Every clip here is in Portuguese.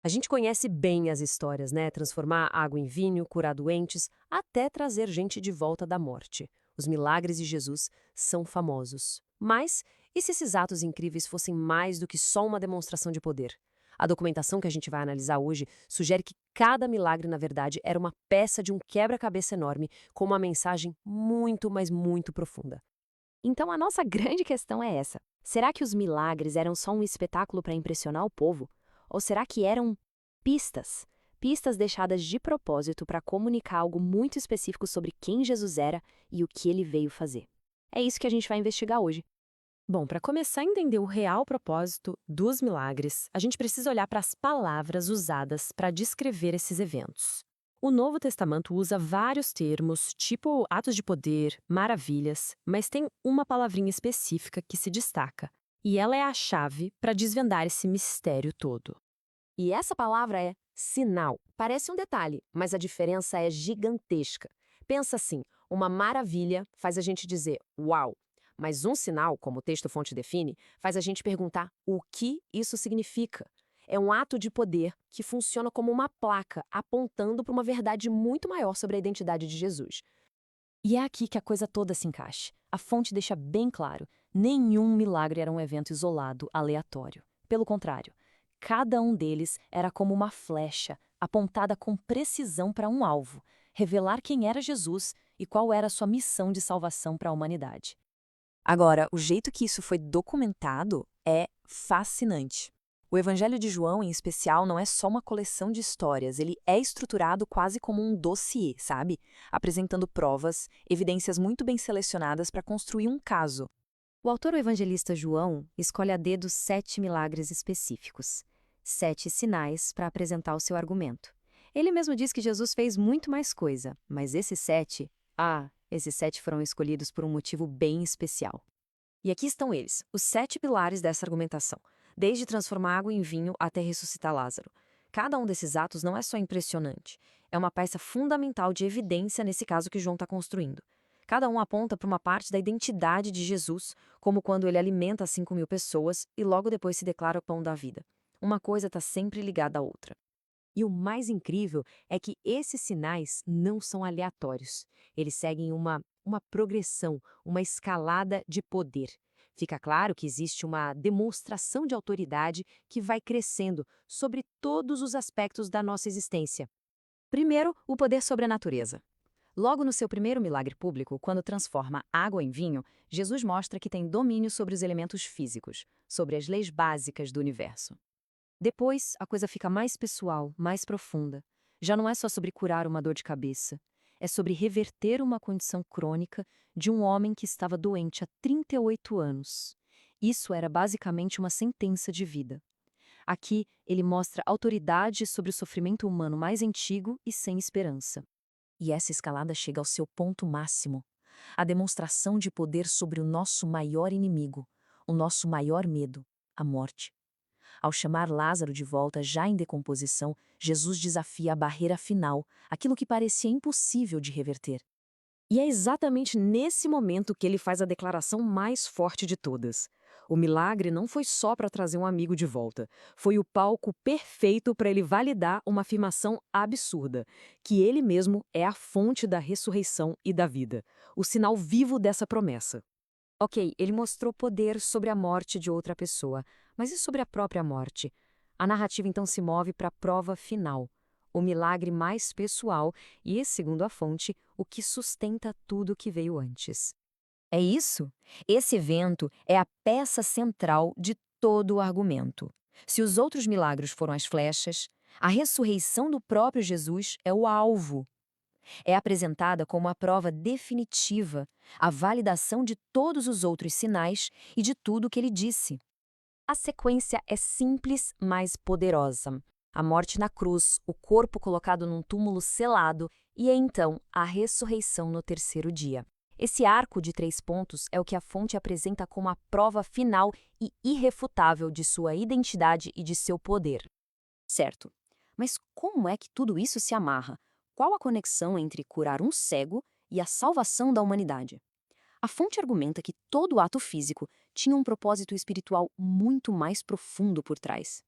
A gente conhece bem as histórias, né? Transformar água em vinho, curar doentes, até trazer gente de volta da morte. Os milagres de Jesus são famosos. Mas, e se esses atos incríveis fossem mais do que só uma demonstração de poder? A documentação que a gente vai analisar hoje sugere que cada milagre, na verdade, era uma peça de um quebra-cabeça enorme, com uma mensagem muito, mas muito profunda. Então a nossa grande questão é essa: será que os milagres eram só um espetáculo para impressionar o povo? Ou será que eram pistas? Pistas deixadas de propósito para comunicar algo muito específico sobre quem Jesus era e o que ele veio fazer. É isso que a gente vai investigar hoje. Bom, para começar a entender o real propósito dos milagres, a gente precisa olhar para as palavras usadas para descrever esses eventos. O Novo Testamento usa vários termos, tipo atos de poder, maravilhas, mas tem uma palavrinha específica que se destaca, e ela é a chave para desvendar esse mistério todo. E essa palavra é sinal. Parece um detalhe, mas a diferença é gigantesca. Pensa assim: uma maravilha faz a gente dizer uau. Mas um sinal, como o texto-fonte define, faz a gente perguntar o que isso significa. É um ato de poder que funciona como uma placa apontando para uma verdade muito maior sobre a identidade de Jesus. E é aqui que a coisa toda se encaixa. A fonte deixa bem claro: nenhum milagre era um evento isolado, aleatório. Pelo contrário, cada um deles era como uma flecha, apontada com precisão para um alvo, revelar quem era Jesus e qual era a sua missão de salvação para a humanidade. Agora, o jeito que isso foi documentado é fascinante. O Evangelho de João, em especial, não é só uma coleção de histórias, ele é estruturado quase como um dossiê, sabe? Apresentando provas, evidências muito bem selecionadas para construir um caso. O autor, o evangelista João, escolhe a dedo 7 milagres específicos, 7 sinais para apresentar o seu argumento. Ele mesmo diz que Jesus fez muito mais coisa, mas esses sete foram escolhidos por um motivo bem especial. E aqui estão eles, os 7 pilares dessa argumentação, desde transformar água em vinho até ressuscitar Lázaro. Cada um desses atos não é só impressionante, é uma peça fundamental de evidência nesse caso que João está construindo. Cada um aponta para uma parte da identidade de Jesus, como quando ele alimenta 5.000 pessoas e logo depois se declara o pão da vida. Uma coisa está sempre ligada à outra. E o mais incrível é que esses sinais não são aleatórios. Eles seguem uma progressão, uma escalada de poder. Fica claro que existe uma demonstração de autoridade que vai crescendo sobre todos os aspectos da nossa existência. Primeiro, o poder sobre a natureza. Logo no seu primeiro milagre público, quando transforma água em vinho, Jesus mostra que tem domínio sobre os elementos físicos, sobre as leis básicas do universo. Depois, a coisa fica mais pessoal, mais profunda. Já não é só sobre curar uma dor de cabeça. É sobre reverter uma condição crônica de um homem que estava doente há 38 anos. Isso era basicamente uma sentença de vida. Aqui, ele mostra autoridade sobre o sofrimento humano mais antigo e sem esperança. E essa escalada chega ao seu ponto máximo. A demonstração de poder sobre o nosso maior inimigo, o nosso maior medo, a morte. Ao chamar Lázaro de volta já em decomposição, Jesus desafia a barreira final, aquilo que parecia impossível de reverter. E é exatamente nesse momento que ele faz a declaração mais forte de todas. O milagre não foi só para trazer um amigo de volta, foi o palco perfeito para ele validar uma afirmação absurda, que ele mesmo é a fonte da ressurreição e da vida, o sinal vivo dessa promessa. Ok, ele mostrou poder sobre a morte de outra pessoa, mas e sobre a própria morte? A narrativa então se move para a prova final, o milagre mais pessoal e, segundo a fonte, o que sustenta tudo que veio antes. É isso? Esse evento é a peça central de todo o argumento. Se os outros milagres foram as flechas, a ressurreição do próprio Jesus é o alvo. É apresentada como a prova definitiva, a validação de todos os outros sinais e de tudo o que ele disse. A sequência é simples, mas poderosa. A morte na cruz, o corpo colocado num túmulo selado e então a ressurreição no terceiro dia. Esse arco de 3 pontos é o que a fonte apresenta como a prova final e irrefutável de sua identidade e de seu poder. Certo. Mas como é que tudo isso se amarra? Qual a conexão entre curar um cego e a salvação da humanidade? A fonte argumenta que todo ato físico tinha um propósito espiritual muito mais profundo por trás.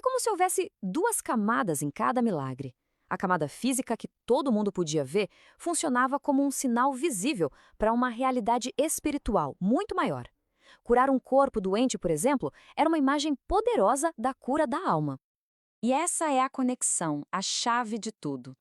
É como se houvesse duas camadas em cada milagre. A camada física, que todo mundo podia ver, funcionava como um sinal visível para uma realidade espiritual muito maior. Curar um corpo doente, por exemplo, era uma imagem poderosa da cura da alma. E essa é a conexão, a chave de tudo.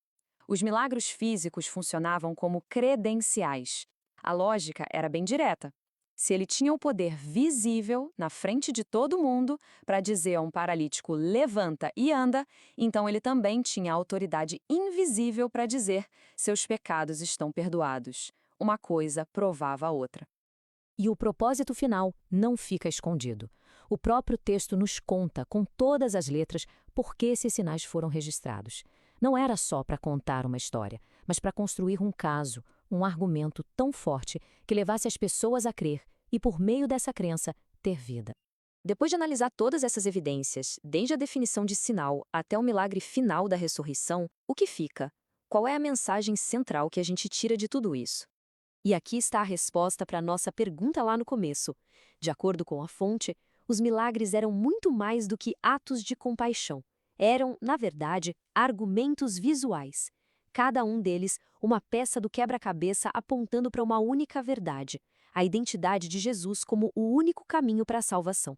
Os milagres físicos funcionavam como credenciais. A lógica era bem direta. Se ele tinha o poder visível, na frente de todo mundo, para dizer a um paralítico levanta e anda, então ele também tinha a autoridade invisível para dizer seus pecados estão perdoados. Uma coisa provava a outra. E o propósito final não fica escondido. O próprio texto nos conta, com todas as letras, por que esses sinais foram registrados. Não era só para contar uma história, mas para construir um caso, um argumento tão forte que levasse as pessoas a crer e, por meio dessa crença, ter vida. Depois de analisar todas essas evidências, desde a definição de sinal até o milagre final da ressurreição, o que fica? Qual é a mensagem central que a gente tira de tudo isso? E aqui está a resposta para a nossa pergunta lá no começo. De acordo com a fonte, os milagres eram muito mais do que atos de compaixão. Eram, na verdade, argumentos visuais. Cada um deles, uma peça do quebra-cabeça apontando para uma única verdade, a identidade de Jesus como o único caminho para a salvação.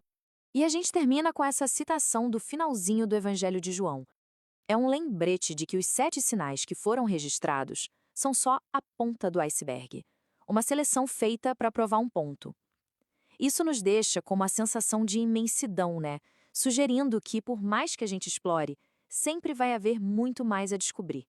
E a gente termina com essa citação do finalzinho do Evangelho de João. É um lembrete de que os 7 sinais que foram registrados são só a ponta do iceberg. Uma seleção feita para provar um ponto. Isso nos deixa com uma sensação de imensidão, né? Sugerindo que, por mais que a gente explore, sempre vai haver muito mais a descobrir.